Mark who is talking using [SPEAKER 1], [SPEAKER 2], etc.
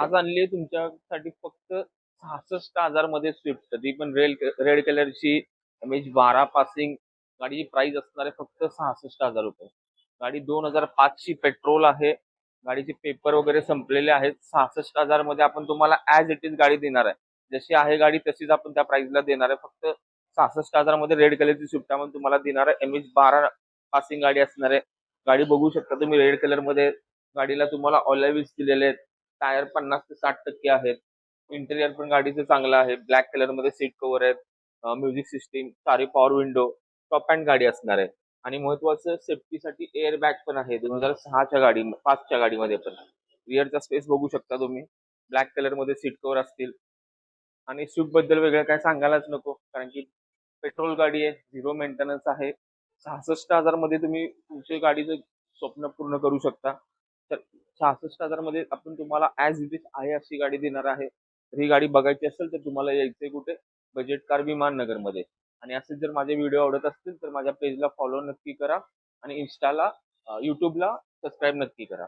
[SPEAKER 1] आज आणली तुमच्यासाठी फक्त 66,000 मध्ये स्विफ्ट, ती पण रेड कलरची MH12 पासिंग. गाडीची प्राइस असणार आहे फक्त 66,000 रुपये. गाडी 2005 ची पेट्रोल आहे. गाडीचे पेपर वगैरे संपलेले आहेत. 66,000 मध्ये आपण तुम्हाला ऍज इट इज गाडी देणार आहे. जशी आहे गाडी तशीच आपण त्या प्राइसला देणार आहे. फक्त 66,000 मध्ये रेड कलरची स्विफ्ट आपण तुम्हाला देणार आहे. MH12 पासिंग गाडी असणार आहे. गाडी बघू शकता तुम्ही रेड कलर मध्ये. गाडीला तुम्हाला ऑलॉय व्हील्स दिलेले आहेत. टायर 50 ते 60% आहेत. इंटेरियर पण गाडीचं चांगलं आहे. ब्लॅक कलर मध्ये सीट कव्हर आहेत. म्युझिक सिस्टीम, सारी पॉवर विंडो, टॉप अँड गाडी असणार आहे. आणि महत्वाचं सेफ्टीसाठी एअर बॅग पण आहे. 2006च्या गाडी 5च्या गाडीमध्ये पण रिअरचा स्पेस बघू शकता तुम्ही. ब्लॅक कलर मध्ये सीट कव्हर असतील. आणि स्विफ्ट बद्दल वेगळं काय सांगायलाच नको, कारण की पेट्रोल गाडी आहे, झिरो मेंटेनन्स आहे. 66,000 मध्ये तुम्ही तुमच्या गाडीचं स्वप्न पूर्ण करू शकता. तर 66,000 मध्ये आपण तुम्हाला ऍज इट इज आहे अशी गाडी देणार आहे. तर ही गाडी बघायची असेल तर तुम्हाला यायचंय कुठे? बजेट कार विमान नगरमध्ये. आणि असे जर माझे व्हिडिओ आवडत असतील तर माझ्या पेजला फॉलो नक्की करा आणि युट्यूबला सबस्क्राईब नक्की करा.